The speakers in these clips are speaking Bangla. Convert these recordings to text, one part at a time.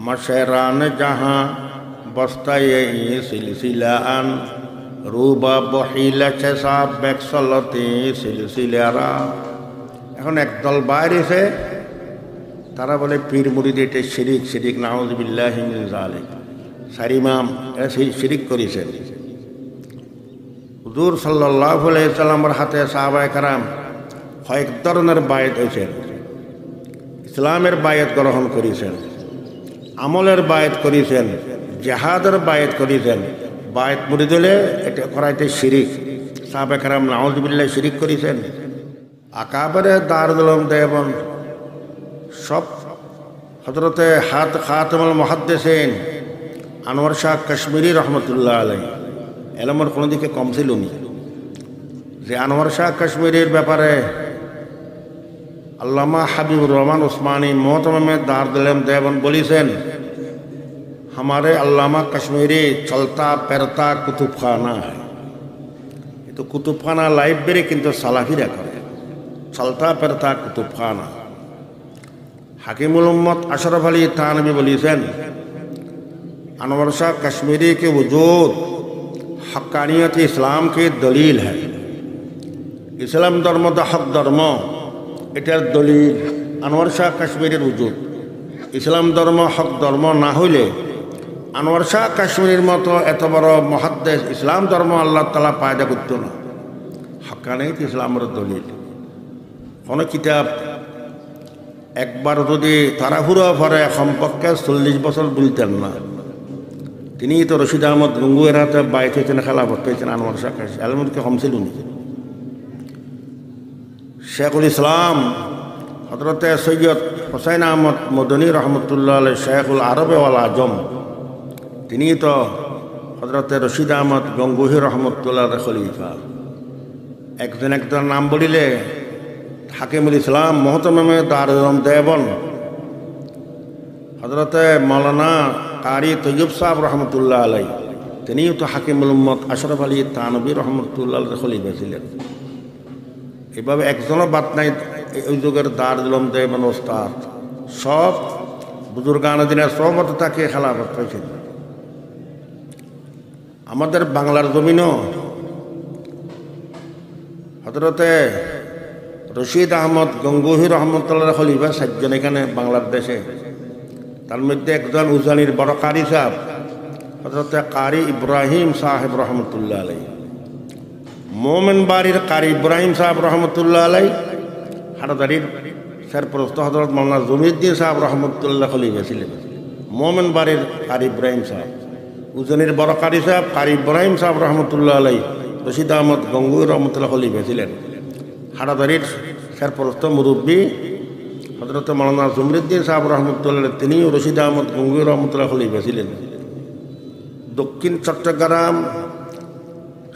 मशरान जहाँ बस्ताए सिलसिलान রুবা বহিলা চেষা ব্যাকসলতে সিলসিলারা। এখন একদল বাইরেছে, তারা বলে পীর মুরিদ এটা শিরিক, শিরিক নাউযুবিল্লাহি মিন যালিক। চার ইমাম এরা শিরিক করেছেন। হুজুর সাল্লাল্লাহু আলাইহি সাল্লামের হাতে সাহাবায়ে কেরাম কয়েক ধরনের বায়াত হয়েছেন। ইসলামের বায়াত গ্রহণ করেছেন, আমলের বায়াত করেছেন, জিহাদের বায়াত করেছেন। বায়াত মুরিদ হলে এটা করাইতে শিরিক। সাহাবায়ে কেরাম নাউযুবিল্লাহ শিরিক করেছেন। আকাবেরে দারুল উলুম দেওবন্দ সব হযরতে খাতামুল মুহাদ্দিসিন আনোয়ার শাহ কাশ্মীরি রহমতুল্লাহ আলাইহি এলমের কোনো দিকে কম ছিল না। যে আনোয়ার শাহ কাশ্মীরির ব্যাপারে আল্লামা হাবিবুর রহমান উসমানী মোহতরমে দারুল উলুম দেওবন্দ বলেছেন, हमारे अल्लामा कश्मीरी चलता फिरता कुतुबखाना है। ये तो कुतुबखाना लाइब्रेरी किंतु सालाफिरा करे, चलता फिरता कुतुबखाना। हकीमुल उम्मत अशरफ अली थानवी बोलीसेन, अनवर शाह कश्मीरी के वजूद हक्कानियत इस्लाम की दलील है। इस्लाम धर्म द हक धर्म एटार दलील अनवर शाह कश्मीरी वजूद। इस्लाम धर्म हक धर्म ना हইলে আনোয়ার শাহ কাশ্মীরের মতো এত বড় মুহাদ্দিস ইসলাম ধর্ম আল্লাহ তাআলা পয়দা করত না। হক্কানিয়ত ইসলামের দলিল কোন কিতাব একবার যদি তাড়াহুড়ো করে সম্পর্কে 40 বছর বলতেন না। তিনি তো রশিদ আহমদ গঙ্গুয়ের হাতে বাইত হয়েছেন, খেলাফত পেয়েছেন। আনোয়ার শাহ কাশ্মীরি আলমকে কম ছিল না। শেখুল ইসলাম হযরতে সৈয়দ হুসাইন আহমদ মদনী রহমতুল্লাহ আলাইহি শেখুল আরবে ওয়াল আজম, তিনি তো হযরতে রশিদ আহমদ গঙ্গুহি রহমতুল্লাহর খলিফা। একজন নাম বলিলে হাকিমুল ইসলাম মোহতরমে দারুল উলুম দেওবন্দ হযরতে মাওলানা কারি তৈয়ব সাহেব রহমতুল্লাহ আলাইহি, তিনিও তো হাকিমুল উম্মত আশরাফ আলী থানভী রহমতুল্লাহর খলিফা ছিলেন। এভাবে একজনও বাদ নাই ওই যুগের দারুল উলুম দেওবন্দ ওস্তাদ। সব বুজুর্গান দিনের সহমত তাকে খেলাফত পেয়েছেন। আমাদের বাংলার জমিনও হযরতে রশিদ আহমদ গঙ্গুহি রহমতুল্লাহ খলিফা 7 জন এখানে বাংলাদেশে। তার মধ্যে একজন উজানির বড় কারি সাহেব হযরতে কারি ইব্রাহিম সাহেব রহমতুল্লাহ আলাইহি। মোমেন বাড়ির কারি ইব্রাহিম সাহেব রহমতুল্লাহ আলাইহি হাটাদারির সরপরস্ত হযরত মাওলানা জমিউদ্দিন সাহেব রহমতুল্লাহ খলিফা ছিলেন। মোমেন বাড়ির কারি ইব্রাহিম সাহেব, উজানির বড় কারি সাহেব কারি ইব্রাহিম সাহেব রহমতুল্লাহ আলাইহি রশিদ আহমদ গঙ্গুহি রহমতুল্লাহ খলিফা ছিলেন। হাটাদারির সরপরস্ত মুরব্বী হযরত মাওলানা জমিউদ্দিন সাহেব রহমতুল্লাহ তিনিও রশিদ আহমদ গঙ্গুহি রহমতুল্লাহ খলিফা ছিলেন। দক্ষিণ চট্টগ্রাম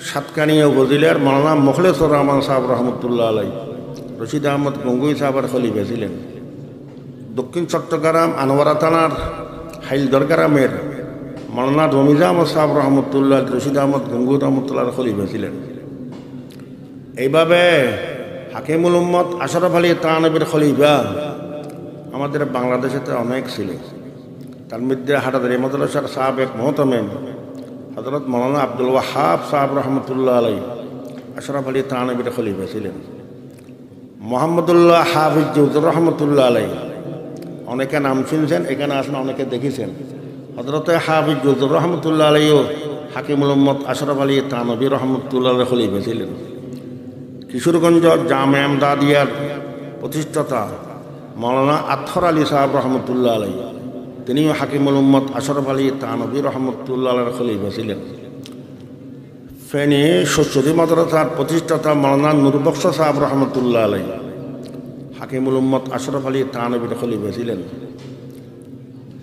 সাতকানিয়া উপজেলার মাওলানা মুখলেছুর রহমান সাহেব রহমতুল্লাহ আলাইহি রশিদ আহমদ গঙ্গুহি সাহেবের খলিফা ছিলেন। দক্ষিণ চট্টগ্রাম আনোয়ারা থানার হাইলদর গ্রামের মাওলানা রমিজা আহমদ সাহেব রহমতুল্লাহ রশিদ আহমদ গঙ্গুহি রহমতুল্লাহর খলিফা ছিলেন। এইভাবে হাকিমুল উম্মত আশরাফ আলী থানভীর খলিফা আমাদের বাংলাদেশেতে অনেক ছিল। তার মধ্যে হাটাদারি মাদ্রাসার সাবেক মুহতামিম হযরত মাওলানা আব্দুল ওয়াহাব সাহেব রহমতুল্লাহ আলাইহি আশরাফ আলী থানভীর খলিফা ছিলেন। মোহাম্মদুল্লাহ হাফিজ জৌহর রহমতুল্লাহ আলাইহি অনেকে নাম শুনছেন, এখানে আসেন অনেকে দেখেছেন। হযরতে হাফিজ জৌহর রহমতুল্লাহ আলাইহিও হাকিমুল উম্মত আশরাফ আলী থানভী রহমতুল্লাহ আলাইহি খলিফা ছিলেন। কিশোরগঞ্জ জামে আমদাদিয়ার প্রতিষ্ঠাতা মাওলানা আতহর আলী সাহেব রহমতুল্লাহ আলাইহি তিনিও হাকিমুল উম্মত আশরাফ আলী থানভী রহমতুল্লাহ আলাইহির খলিফা ছিলেন। ফেনী সরস্বতী মাদ্রাসার প্রতিষ্ঠাতা মাওলানা নূরবক্স সাহেব রহমতুল্লাহ আলাইহি হাকিমুল উম্মত আশরাফ আলী থানভীর খলিফা ছিলেন।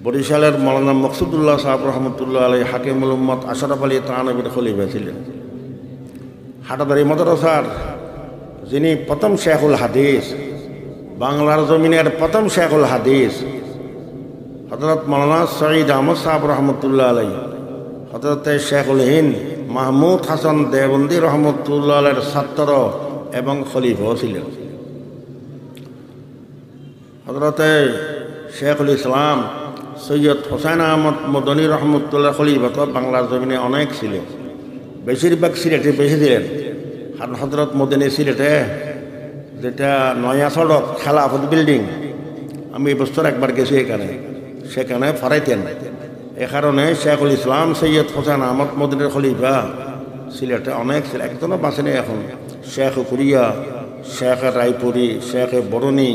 বরিশালের মাওলানা মকসুদুল্লাহ সাহেব রহমতুল্লাহ আলাইহি হাকিমুল উম্মত আশরাফ আলী থানভীর খলিফা ছিলেন। হাটাদারি মাদ্রাসার যিনি প্রথম শেখুল হাদিস, বাংলার জমিনের প্রথম শেখুল হাদিস হযরত মাওলানা সঈদ আহমদ সাহেব রহমতুল্লাহ আলাইহি হযরতে শেখুল হিন্দ মাহমুদ হাসান দেওবন্দি রহমতুল্লাহ আলাইহির ছাত্র এবং খলিফাও ছিলেন। হযরতে শেখুল ইসলাম সৈয়দ হোসেন আহমদ মদনী রহমতুল্লাহ খলিফা তো বাংলার জমিনে অনেক ছিল, বেশিরভাগ সিলেটে বেশি দিলেন। আর হজরত মদনী সিলেটে যেটা নয়া সড়ক খেলাফত বিল্ডিং, আমি এই বছর একবার গেছি এখানে, সেখানে ফারাইতেন। এ কারণে শেখুল ইসলাম সৈয়দ হোসেন আহমদ মদনীর খলিফা সিলেটে অনেক ছিল, একজনও বাঁচেনি এখন। শেখ কুরিয়া, শেখ রায়পুরি, শেখ বরণী,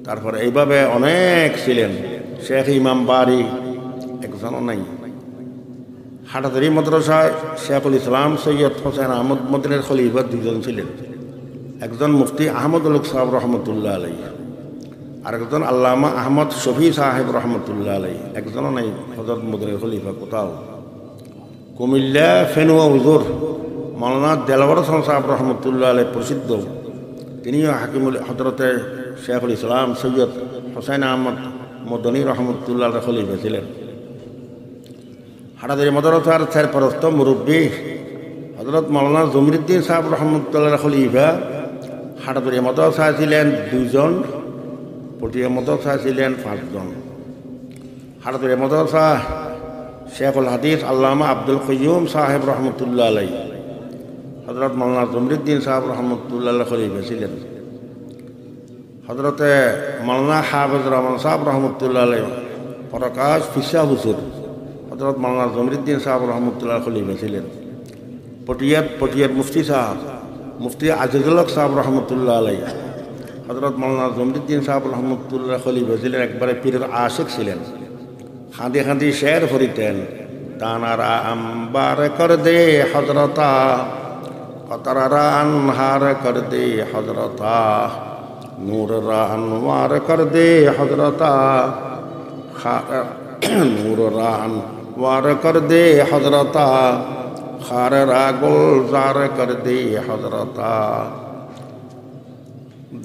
তারপরে এইভাবে অনেক ছিলেন। শেখ ইমাম বাড়ি একজনও নাই। হাটাদারি মাদ্রাসায় শেখুল ইসলাম সৈয়দ হোসেন আহমদ মদনীর খলিফা দুজন ছিলেন, একজন মুফতি আহমদুল হক সাহেব রহমতুল্লাহ আলাই, আর একজন আল্লামা আহমদ শফি সাহেব রহমতুল্লাহ আলাই, একজনও নাই হযরত মদনীর খলিফা কোথাও। কুমিল্লা ফেনুয়া হুজুর মাওলানা দেলাওয়ার হোসেন সাহেব রহমতুল্লাহ আলাই প্রসিদ্ধ, তিনিও হাকিমুল হযরতে শেখুল ইসলাম সৈয়দ হোসেন আহমদ মদনী রহমতুল্লাহ খলিফা ছিলেন। হাটাদারি মাদ্রাসার সরপরস্ত মুরব্বী হযরত মাওলানা জমিরুদ্দিন সাহেব রহমতুল্লাহ খলিফা হাটাদারি মাদ্রাসায় ছিলেন 2 জন, পটিয়া মাদ্রাসায় ছিলেন 5 জন। হাটাদারি মাদ্রাসা শেখুল হাদিস আল্লামা আব্দুল কাইয়ুম সাহেব রহমতুল্লাহ আলাই, হযরত মাওলানা জমিরুদ্দিন সাহেব রহমতুল্লাহ খলিফা ছিলেন। হযরতে মাওলানা হাফেজ রহমান সাহেব রহমতুল্লাহ আলাই প্রকাশ ফিসা হুজুর, হযরত মাওলানা জমিরুদ্দিন সাহেব রহমতুল্লাহ খলিফা ছিলেন। পটিয়ার মুফতি সাহেব মুফতি আজিজুল হক সাহেব রহমতুল্লাহ আলাই, হযরত মাওলানা জমিরুদ্দিন সাহেব রহমতুল্লাহ খলিফা ছিলেন, একবারে পীরের আশিক ছিলেন। খাঁদি খাঁদি শের করিতেন, দানারা আম্বার কর দে হযরতা, কতরারা আনহার কর দে হযরতা, নূররা আনওয়ার কর দে হযরতা, নূররা আনওয়ার কর দে হযরতা, খাররা গুলজার কর দে হযরতা,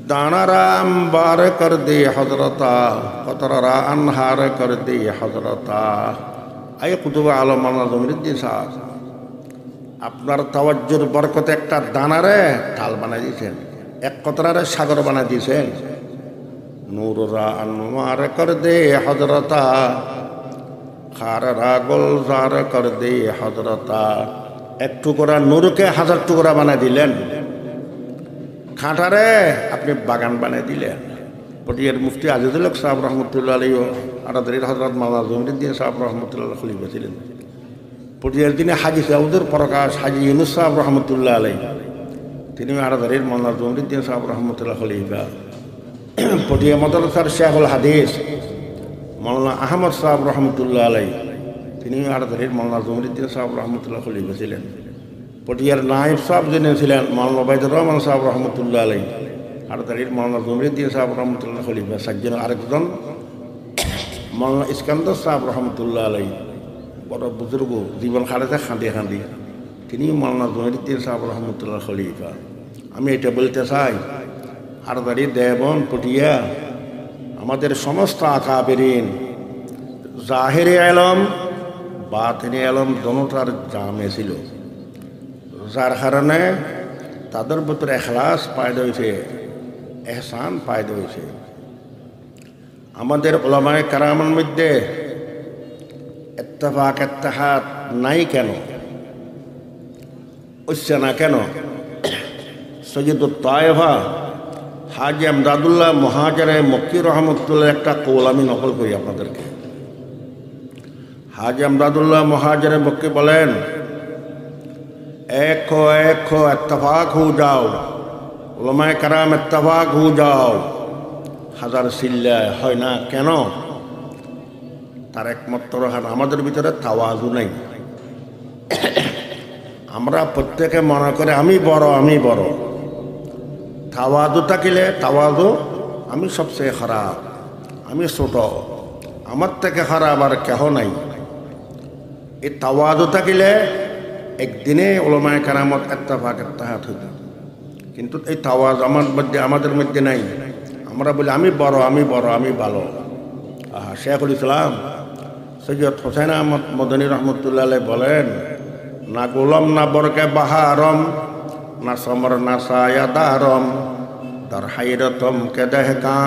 দানারা আম্বার কর দে হযরতা, কতরারা আনহার কর দে হযরতা। আই কুতুব আলম মাওলানা জমিরুদ্দিন সাহেব আপনার তাওয়াজ্জুর বরকতে একটা দানারে ঢাল বানাই দিয়েছেন, এক কতরারে সাগর বানাই দিয়েছেন। নূররা আনওয়ার কর দে হযরতা, খাররা গুলজার কর দে হযরতা। এক টুকরা নূরকে 1000 টুকরা বানাই দিলেন, খাঁটারে আপনি বাগান বানিয়ে দিলেন। পটিয়ার মুফতি আজিজুল হক সাহেব রহমতুল্লাহ আলাই হাটাদারির হযরত মাওলানা জমিরুদ্দিন সাহেব রহমতুল্লাহ খলিফা ছিলেন। পটিয়ার দিনে হাজি সাউদের প্রকাশ হাজি ইউনুস সাহেব রহমতুল্লাহ আলাই, তিনি হাটাদারির মাওলানা জমিরুদ্দিন সাহেব রহমতুল্লাহ খলিফা। পটিয়া মাদ্রাসার শেখুল হাদিস মাওলানা আহমদ সাহেব রহমতুল্লাহ আলাই, তিনি হাটাদারির মাওলানা জমিরুদ্দিন সাহেব রহমতুল্লাহ খলিফা ছিলেন। পটিয়ার নায়েব সাহেব যিনি ছিলেন মাওলানা ওবায়দুর রহমান সাহেব রহমতুল্লাহ আলাই, হাটাদারির মাওলানা জমিরুদ্দিন সাহেব রহমতুল্লাহ খলিফা। সাজ্জন আরেকজন মাওলানা ইস্কান্দার সাহেব রহমতুল্লাহ আলাই, বড় বুজুর্গ, জীবন খাড়াতে খাঁদি খাঁদি, তিনি মাওলানা জমিরুদ্দিন সাহেব রহমতুল্লাহ খলিফা। আমি এটা বলতে চাই, হাটাদারি দেবন পটিয়া আমাদের সমস্ত আকাবেরিন জাহেরি আলম বাতিনি আলম দোনোটার জামে ছিল, যার কারণে তাদের ভিতরে এখলাস পায়দা হয়েছে, এহসান পায়দা হয়েছে। আমাদের উলামায়ে কেরামের মধ্যে ইত্তেফাক ইত্তেহাদ নাই কেন, হচ্ছে না কেন? সৈয়দুত তায়েফা হাজি আমদাদুল্লাহ মুহাজিরে মক্কি রহমতুল্লাহ একটা কৌল আমি নকল করি আপনাদেরকে। হাজি আমদাদুল্লাহ মুহাজিরে মক্কি বলেন, एक हो इत्तफाक हो जाओ, उलमाए कराम इत्तफाक हो जाओ। 1000 সিল্লা হয় না কেন? তার একমাত্র কারণ আমাদের ভিতরে তাওয়াজু নাই। আমরা প্রত্যেকে মনে করে আমি বড়, আমি বড়। তাওয়াজু থাকিলে তাওয়াজু আমি সবচেয়ে খারাপ, আমি ছোট, আমার থেকে খারাপ আর কেহ নাই। এই তাওয়াজু থাকিলে একদিনে উলামায়ে কেরামত ইত্তেফাক ইত্তেহাদ হইত, কিন্তু এই তাওয়াজ আমাদের মধ্যে নাই। আমরা বলি আমি বড়, আমি বড়, আমি ভালো। শেখুল ইসলাম সৈয়দ হোসেন আহমদ মদনী রহমতুল্লাহ আলাইহি বলেন, না গোলাম না বরকে বাহারম, না সমর না সায়াদারম, در حیرتم কে দেহকা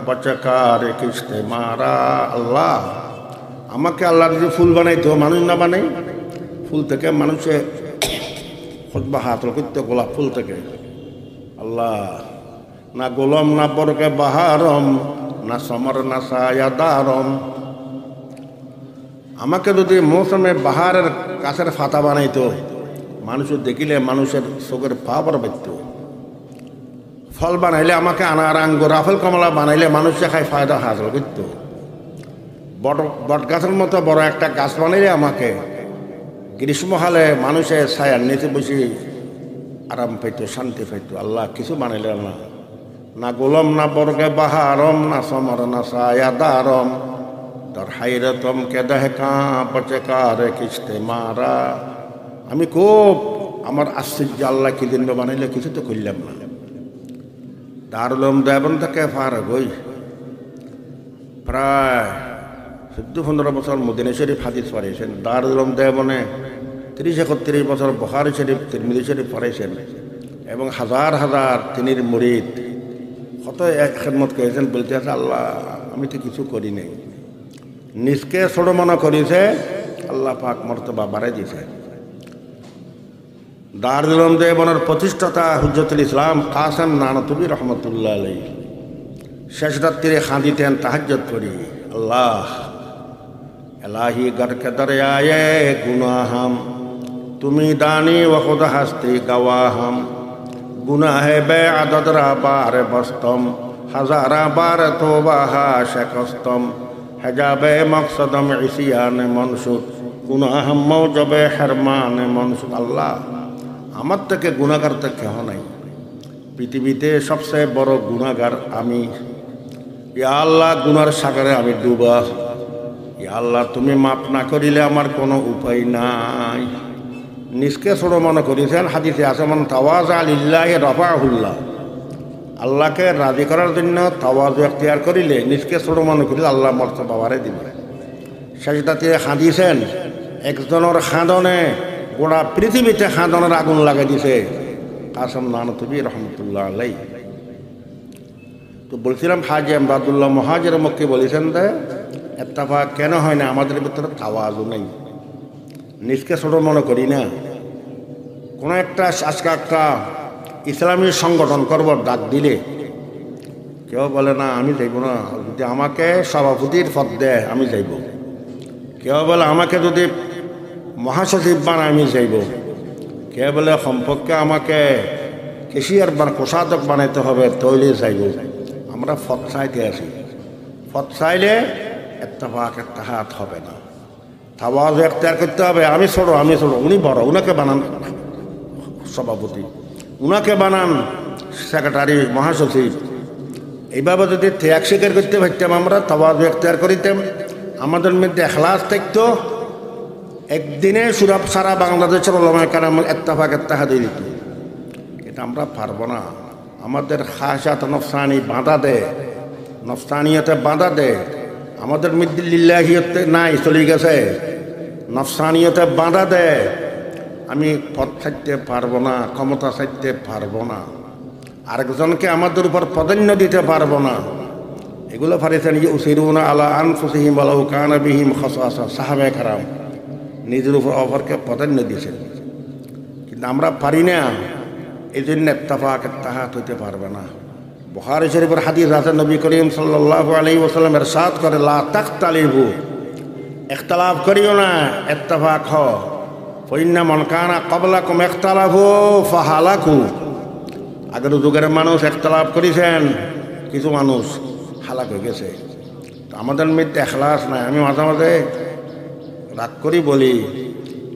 বচকার কিস্তে মারা। আল্লাহ, আমাকে আল্লাহ যদি ফুল বানাইতো, মানুষ না বানাই, ফুল থেকে মানুষে খুতবা হাত করতে গোলাপ ফুল থেকে। আল্লাহ, না গোলাম না বরকে বাহারম না সমর না সায়াদারম। আমাকে যদি মৌসুমে বাহারের গাছের ফাতা বানাইতো, মানুষের দেখিলে মানুষের চোখের পাওয়ার বাড়ত। ফল বানাইলে আমাকে আনার আঙ্গুর আপেল কমলা বানাইলে মানুষে খাই ফায়দা হাসিল করত। বট গাছের মতো বড় একটা গাছ বানাইলে আমাকে গ্রীষ্মকালে মানুষের ছায়ার নিচে বসে আরাম পাইত, শান্তি পাইত। আল্লাহ কিছু বানাইলে না, না গোলাম না বরকে বাহারম না সমর না সায়াদারম। در حیرتم কে দেহকা বচকার কিস্তে মারা। আমি খুব আমার আশ্চর্য, আল্লাহ কি দিন বানাইলে কিছু তো করলাম না। দারুল উলুম দেওবন্দ থেকে ফারাক হই প্রায় 14-15 বছর মদিনা শরীফ হাদিস পড়াইছেন। দারুল উলুম দেওবন্দে 30-31 বছর বুখারী শরীফ, তিরমিজি শরীফ পড়াইছেন এবং হাজার হাজার তিনির মুরিদ কত এক খেদমত করেছেন। বলতে আছে, আল্লাহ আমি তো কিছু করি নাই, নিজকে ছোট মনে করেছে, আল্লাহ পাক মর্তবা বাড়াই দিয়েছে। দারুল উলুম দেওবন্দের প্রতিষ্ঠাতা হুজ্জতুল ইসলাম কাসেম নানতুবি রহমতুল্লাহ আলাইহি শেষ রাত্রিরে খাঁদিতেন তাহাজ্জুদ করি। আল্লাহ, এলাহি গরকে দরিয়ায়ে গুনাহম তুমি দানি ও খুদ হস্তি গওয়াহম। গুনাহে বে আদদ রা বার বস্তম হাজারা বার তোবাহা শেকস্তম। হেজাবে মকসদম ইসিয়ান মনসুদ গুনাহম মৌজবে হেরমান মনসুদ। আল্লাহ, আমার থেকে গুনাহগার তো কেহ নাই, পৃথিবীতে সবচেয়ে বড় গুনাহগার আমি। ইয়া আল্লাহ, গুনার সাগরে আমি ডুবা। ইয়া আল্লাহ, তুমি মাফ না করিলে আমার কোনো উপায় নাই। নিজকে ছোট মনে করেছেন। হাদিসে আছে, মান তাওয়াজা লিল্লাহি রাফাহুল্লাহ। আল্লাহকে রাজি করার জন্য তাওয়াজু এখতিয়ার করিলে, নিজকে ছোট মনে করিলে আল্লাহ মর্তবা বাড়াই দিবে। সেজদাতে খাঁদিয়েছেন, একজনের খাঁদনে গোটা পৃথিবীতে খাঁদনের আগুন লাগাই দিছে কাসেম নানতুবি রহমতুল্লাহ আলাইহি। তো বলছিলাম, হাজি আমদাদুল্লাহ মুহাজির মক্কি বলেছেন যে ইত্তেফাক কেন হয় না, আমাদের ভিতরে তাওয়াজু নেই, নিজকে ছোট মনে করি না। কোনো একটা আজকে একটা ইসলামী সংগঠন করব ডাক দিলে কেউ বলে না আমি যাইব না, যদি আমাকে সভাপতির পদ দেয় আমি যাইব। কেউ বলে আমাকে যদি মহাসচিব বানায় আমি যাইব। কেউ বলে সম্পর্কে আমাকে কেশিয়ার কোষাধ্যক বানাইতে হবে, তৈলে যাইব। আমরা পদ চাইতে আছি, পদ চাইলে ইত্তেফাক ইত্তেহাদ হবে না। তাওয়াজু এখতিয়ার করতে হবে। আমি ছোট, উনি বড়, উনাকে বানান সভাপতি, উনাকে বানান সেক্রেটারি, মহাসচিব। এইভাবে যদি ত্যাগ স্বীকার করতে পারতাম, আমরা তাওয়াজু এখতিয়ার করিতাম, আমাদের মধ্যে ইখলাস থাকতো, একদিনে সুরাব সারা বাংলাদেশের উলামায়ে কেরাম ইত্তেফাক ইত্তেহাদ হয়ে দিত। এটা আমরা পারবো না। আমাদের খাসাত নফসানি বাঁধা দেয়, নফসানিয়তে বাঁধা দেয়। আমাদের মধ্যে লিল্লাহিয়তে নাই, চলে গেছে, নফসানিয়তে বাঁধা দেয়। আমি পদ ছাড়তে পারবো না, ক্ষমতা ছাড়তে পারবো না, আরেকজনকে আমাদের উপর প্রাধান্য দিতে পারবো না। এগুলো পারিছেন ইউসিরুনা আলা আনফুসিহিম ওয়ালাউ কানা বিহিম খাসাসা। সাহাবায়ে কেরাম নিজের উপর অপরকে প্রাধান্য দিয়েছেন, কিন্তু আমরা পারি না। এই জন্য ইত্তেফাক ইত্তেহাদ হইতে পারবে না। বুখারী শরীফের হাদিস আছে, নবী করিম সাল্লাল্লাহু আলাইহি ওয়াসাল্লাম ইরশাদ করে, লা তাখতালিফু, ইখতিলাফ করিও না, ইত্তেফাক হও। ফাইন্না মান কানা ক্বাবলাকুম ইখতালাফু ফাহালাকু। আগের যুগের মানুষ ইখতিলাফ করেছেন, কিছু মানুষ হালাক হয়ে গেছে। তো আমাদের মধ্যে ইখলাস নাই। আমি মাঝে মাঝে রাগ করি বলি,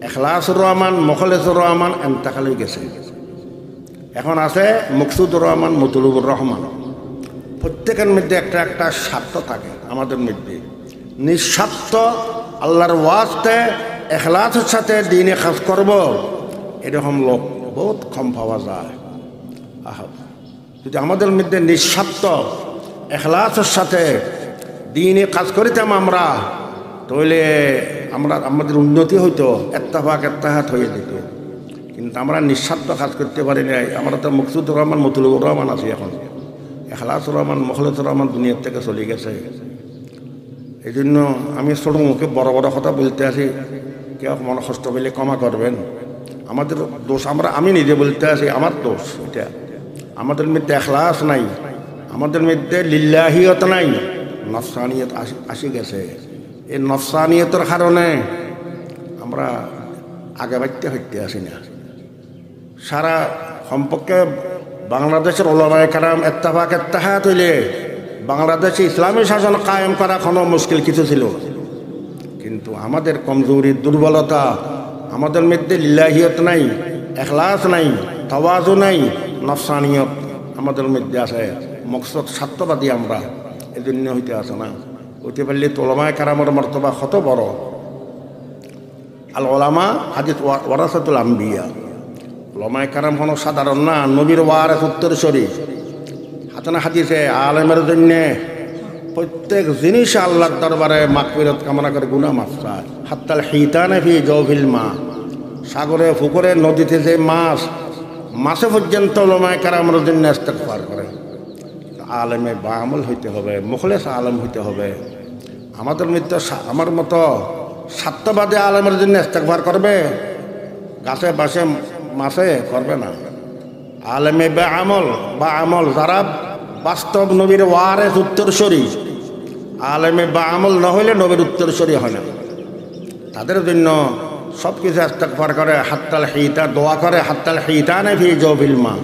ইখলাসুর রহমান, মুখলেসুর রহমান ইন্তেকাল হয়ে গেছে। এখন আছে মকসুদুর রহমান, মতলুবুর রহমান। প্রত্যেকের মধ্যে একটা একটা স্বার্থ থাকে। আমাদের মধ্যে নিঃস্বার্থ আল্লাহর ওয়াস্তে ইখলাসের সাথে দ্বীনে কাজ করব, এরকম লোক বহুত কম পাওয়া যায়। যদি আমাদের মধ্যে নিঃস্বার্থ ইখলাসের সাথে দ্বীনে কাজ করিতাম আমরা, তাহলে আমাদের উন্নতি হইতো, ইত্তেফাক ইত্তেহাদ হয়ে যেত। কিন্তু আমরা নিঃস্বার্থ কাজ করতে পারি নাই। আমরা তো মকসুদুর রহমান, মতলুবুর রহমান আছি এখন। এখলাসুর রহমান মুখলেসুর রহমান দুনিয়ার থেকে চলে গেছে। এই জন্য আমি ছোট মুখে বড় বড় কথা বলতে আসি, কেউ মনে কষ্ট পেলে ক্ষমা করবেন। আমাদের দোষ, আমি নিজে বলতে আসি আমার দোষ এটা। আমাদের মধ্যে এখলাস নাই, আমাদের মধ্যে লিল্লাহিয়ত নাই, নফসানিয়ত আসি গেছে। এই নফসানিয়তের কারণে আমরা আগে বাড়তে হইতে আসি না। সারা সম্পর্কে বাংলাদেশের ওলামায়ে কেরাম ইত্তেফাক ইত্তেহাদ হইলে বাংলাদেশে ইসলামী শাসন কায়েম করা কোনো মুশকিল কিছু ছিল। কিন্তু আমাদের কমজোরি, দুর্বলতা, আমাদের মধ্যে লিল্লাহিয়ত নাই, এখলাস নাই, তাওয়াজু নাই, নফসানিয়ত আমাদের মধ্যে আছে। মকসদ স্বার্থবাদী আমরা, এই জন্য হইতে আসে না। হইতে পারলে তো ওলামায়ে কেরামের মর্তবা কত বড়। আল ওলামা হাদিস ওয়ারাসাতুল আম্বিয়া। ওলামায়ে কেরাম কোনো সাধারণ না, নবীর ওয়ারিস উত্তরসূরি। হাসানা হাদিসে আলেমের জন্য প্রত্যেক জিনিস আল্লাহর দরবারে মাগফিরাত কামনা করে, গুনাহ মাফ চায়। হাত্তাল হিতানে ফি জাওফিল মা, সাগরে পুকুরে নদীতে যে মাছে পর্যন্ত ওলামায়ে কেরামের জন্য ইস্তেগফার করে। আলেমে বা আমল হইতে হবে, মুখলেস আলেম হইতে হবে। আমাদের মধ্যে আমার মতো স্বার্থবাদী আলেমের জন্য ইস্তেগফার করবে, গাছে বাসে মাছে করবে না। আলেমে বা আমল যারা বাস্তব নবীর ওয়ারিস উত্তরসূরি, আলেমে বা আমল না হইলে নবীর উত্তরসূরি হয় না। তাদের জন্য সব কিছু ইস্তেগফার করে, হাত্তাল হিতা দোয়া করে, হাত্তাল হিতানে ফি জাওফিল মা,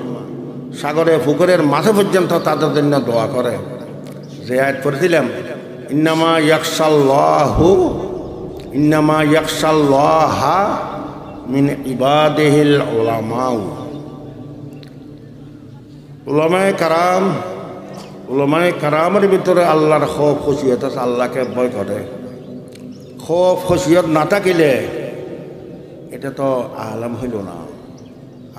সাগরে পুকুরের মাঝে পর্যন্ত তাদের জন্য দোয়া করে। যে আয়াত পড়েছিলাম, ইন্নামা ইয়াখশাল্লাহা মিন ইবাদিহিল উলামা। উলামায়ে কারামের ভিতরে আল্লাহর খৌফ খসিয়ত আছে, আল্লাহকে ভয় করে। খৌফ খসিয়ত না থাকিলে এটা তো আলম হইল না।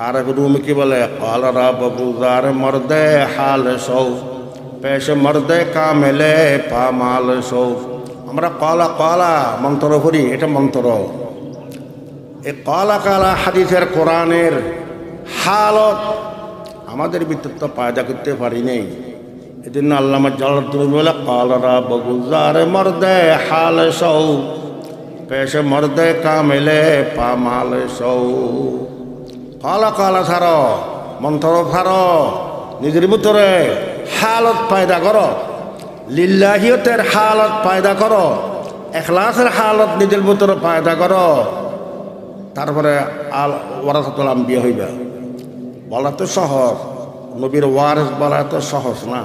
আর রুমি কি বলে, কাল রাব্বু যার মর্দে হাল সৌ পেশ মর্দে কামেলে পামাল সৌ। আমরা কলা মন্ত্র পড়ি, এটা মন্ত্র। এই কালা হাদিসের কোরআনের হালত আমাদের ভিতর তো পায়দা করতে পারি নাই। এই জন্য আল্লামা জালালউদ্দিন বলে, কাল রাব্বু যার মর্দে হাল সৌ পেশ মর্দে কামেলে পামাল সৌ। কালা ছাড়ো, মন্ত্র ছাড়ো, নিজের ভিতরে হালত পায়দা করো, লিল্লাহিয়তের হালত পায়দা করো, এখলাসের হালত নিজের ভিতরে পায়দা করো। তারপরে ওয়ারাসাতুল আম্বিয়া হইবা। বলা তো সহজ, নবীর ওয়ারিস বলা তো সহজ না।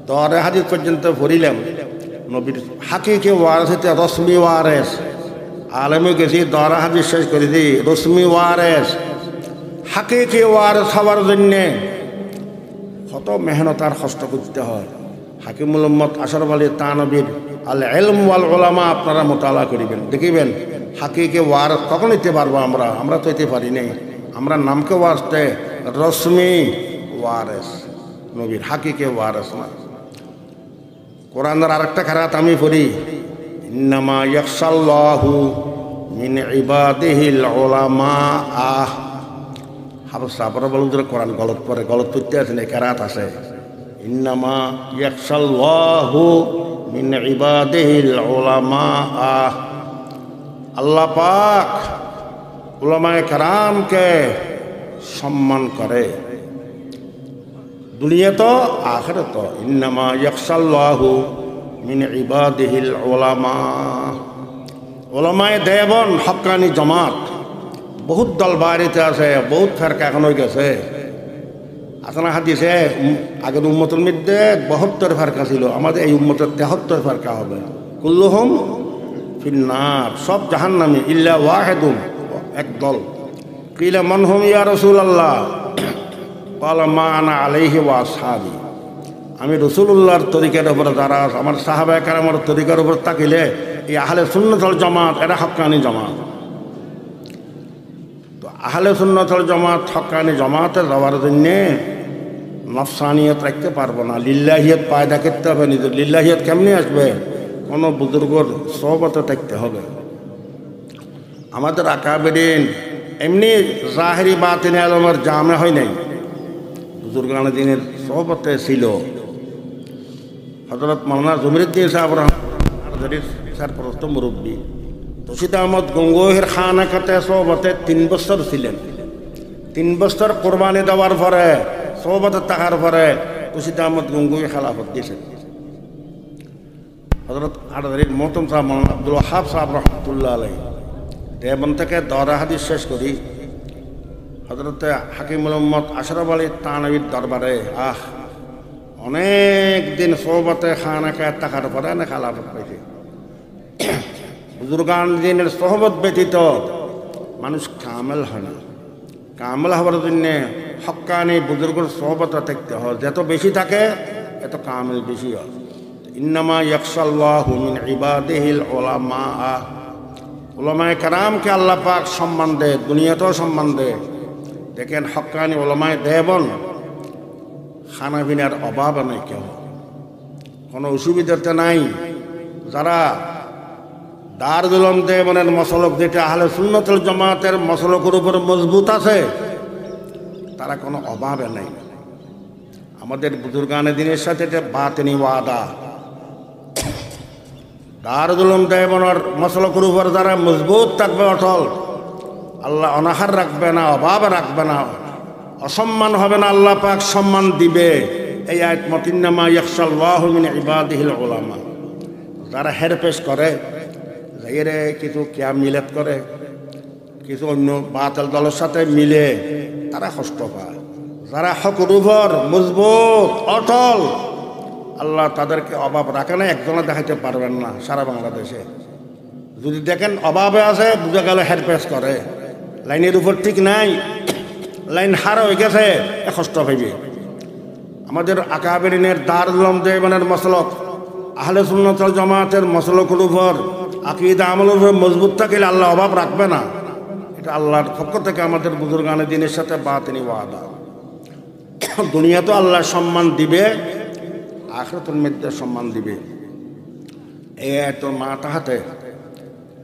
তো হাদিস পর্যন্ত পড়িলাম, নবীর হাকিকি ওয়ারিস হইতে রসমি ওয়ারিস। আলেমে গেছি, দরা হাদিস শেষ করে দিই, রসমি ওয়ারিস হাকিকি ওয়ারিস হওয়ার জন্যে কত মেহনত আর কষ্ট করতে হয়। হাকিমুল উম্মত আশরাফ আলী থানভীর আল ইলম ওয়াল উলামা আপনারা মোতালা করিবেন, দেখিবেন হাকিকি ওয়ারিস কখন হইতে পারবো আমরা তো হইতে পারি নাই। আমরা নামকে ওয়ারিসতে রসমি ওয়ারিস, নবীর হাকিকি ওয়ারিস না। কোরআনের আরেকটা খেরাত আমি পড়ি, ইন্নামা ইয়াখশাল্লাহু মিন ইবাদিহিল উলামা। হাবসাবরা বলুন কোরআন গলত পড়তে আছে না, কেরাত আছে। ইন্নামা ইয়াখশাল্লাহু মিন ইবাদিহিল উলামা। আল্লাহ পাক উলামায়ে কেরামকে সম্মান করে, দুনিয়া তো আখিরাত। ইন্নামা ইয়াখশাল্লাহু মিন ইবাদিহিল উলামা। উলামায়ে দেওবন হক্কানি জামাত, বহুত দল বাড়িতে আছে, বহুত ফেরকা এখন হয়ে গেছে। আসনা হাদিসে আগের উম্মতের মধ্যে 72 ফেরকা ছিল, আমাদের এই উম্মতের 73 ফেরকা হবে। কুল্লুহুম ফিন্নার, সব জাহান্নামী ইল্লা ওয়াহিদুন, এক দল। কিলা মান হুম ইয়া রাসূলুল্লাহ? ক্বালা মা আনা আলাইহি ওয়া আসহাবি। আমি রাসূলুল্লাহর তরিকার উপরে যারা আমার সাহাবায়ে কেরামের তরিকার উপর তাকিলে এই আহলে সুন্নাত ওয়াল জামাত এরা হক্কানি জামাত। আহলে সুন্নাত ওয়াল জামাত হক্কানি জামাতে যাওয়ার জন্যে নফসানিয়ত রাখতে পারবো না, লিল্লাহিয়ত পায়দা করতে হবে নিজের। লিল্লাহিয়ত কেমনি আসবে? কোনো বুজুর্গর সোহবতে থাকতে হবে। আমাদের আকাবেরিন এমনি জাহেরি বাতিনি আলমের জামে হয় নাই, বুজুর্গানে দিনের সহবতে ছিল হযরত মাওলানা জমিরুদ্দিন সাহেব রহমাতুল্লাহ স্যার প্রথম মুরব্বী রশিদ আহমদ গঙ্গোহীর খানাকাতে সহবতে 3 বছর ছিলেন। 3 বছর কোরবানি দেওয়ার পরে সহবতে থাকার পরে রশিদ আহমদ গঙ্গোহী খেলাফত দিয়েছেন। হযরত আড়াদারির মোহতম সাহেব মাওলানা আব্দুল ওয়াহাব সাহেব রহমাতুল্লাহ আলাইহি দেওবন্দ থেকে দরা হাদিস শেষ করি হযরতে হাকিমুল উম্মত আশরাফ আলী থানভীর দরবারে অনেক দিন সোহবতে খানাকায় থাকার পরে না খেলাফত পাইছে। বুজুর্গান দিনের সোহবত ব্যতীত মানুষ কামেল হয় না। কামেল হওয়ার জন্য হক্কানি বুজুর্গের সোহবত থাকতে হয়, যত বেশি থাকে এত কামেল বেশি হয়। ইন্নামা ইয়াখশাল্লাহু মিন ইবাদিহিল উলামা, উলামায়ে কেরামকে আল্লাহ পাক সম্মান দেয়, দুনিয়াতেও সম্মান দেয়। দেখেন হক্কানি উলামায়ে দেবন খানা পিনার অভাব নেই, কেউ কোনো অসুবিধাতে নাই। যারা দারুল উলুম দেওবন্দের মসলক যেটা আহলে সুন্নাতুল জামাতের মসলকের উপর মজবুত আছে, তারা কোনো অভাবে নেই। আমাদের বুজুর্গানে দিনের সাথে এটা বাতিনি ওয়াদা। দারুল উলুম দেওবন্দের মসলকের উপর যারা মজবুত থাকবে, অটল, আল্লাহ অনাহার রাখবে না, অভাব রাখবে না, অসম্মান হবে না, আল্লাহ পাক সম্মান দিবে। এই আয়াত মত ইন্নামা ইয়াখশাল্লাহু মিন ইবাদিহিল উলামা। যারা হেরপেশ করে, যাইরে কিছু কিয়া মিলাত করে, কিছু অন্য বাতিল দলের সাথে মিলে, তারা কষ্ট পায়। যারা হকের উপর মজবুত অটল, আল্লাহ তাদেরকে অভাব রাখে না, একজনে দেখাইতে পারবেন না সারা বাংলাদেশে। যদি দেখেন অভাবে আছে, বুঝে গেল হেরপেশ করে, লাইনের উপর ঠিক নাই, লাইন হার হয়ে গেছে, কষ্ট পাইবে। আমাদের আকাবেরিনের দারুল উলুম দেওবন্দের মসলক আহলে সুন্নাতুল জামাতের মসলকের উপর আকীদা আমলের উপর মজবুত থাকলে আল্লাহ অভাব রাখবে না। এটা আল্লাহর পক্ষ থেকে আমাদের বুজুর্গানে দিনের সাথে বাতিনি ওয়াদা। দুনিয়াতেও আল্লাহ সম্মান দিবে, আখিরাতুল মধ্যে সম্মান দিবে। এই আয়াত মাথা হাতে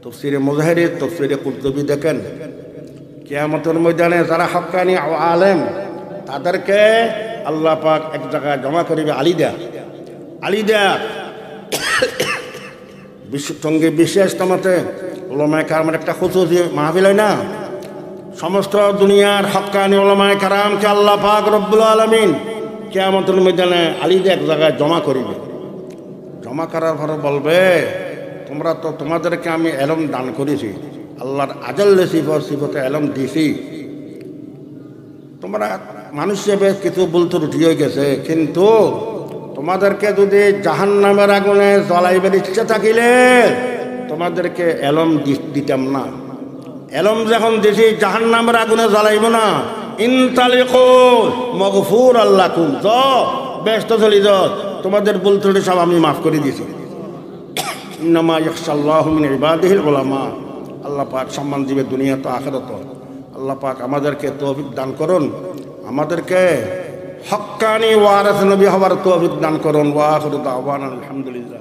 তাফসীরে মুজাহিরি, তাফসীরে কুরতুবী দেখেন, কিয়ামতের ময়দানে যারা হক্কানি আলেম তাদেরকে আল্লাহ পাক এক জায়গায় জমা করিবে। আলিদা সঙ্গে বিশেষ তোমাতে উলামায়ে কেরামের একটা খুশুসি মাহফিল হয় না, সমস্ত দুনিয়ার হক্কানি উলামায়ে কেরামকে আল্লাহ পাক রব্বুল আলামিন কিয়ামতের ময়দানে আলিদা এক জায়গায় জমা করিবে। জমা করার পরে বলবে, তোমরা তো, তোমাদেরকে আমি এলম দান করেছি, আল্লাহর আজল্লে সিফতে এলম দিছি, তোমরা মানুষ হিসেবে কিছু বলতে রুটি হয়ে গেছে, কিন্তু তোমাদেরকে যদি জাহান্নামের আগুনে জ্বলাইবার ইচ্ছা থাকিলে তোমাদেরকে এলম দিতাম না। এলম যখন দিছি জাহান্নামের আগুনে জ্বলাইব না, ইনতালিকু মাগফুর লাকুম, ব্যস্ত চলি যাও, তোমাদের ভুল ত্রুটি সব আমি মাফ করে দিয়েছি। ইন্নামা ইয়াখশাল্লাহু মিন ইবাদিহিল উলামা। আল্লাহ পাক সম্মান দিবে দুনিয়া তো আখিরাত। আল্লাহ পাক আমাদেরকে তৌফিক দান করুন, আমাদেরকে হক্কানি ওয়ারিস নবী হওয়ার তৌফিক দান করুন। ওয়া আখিরু দাওয়ানা আলহামদুলিল্লাহ।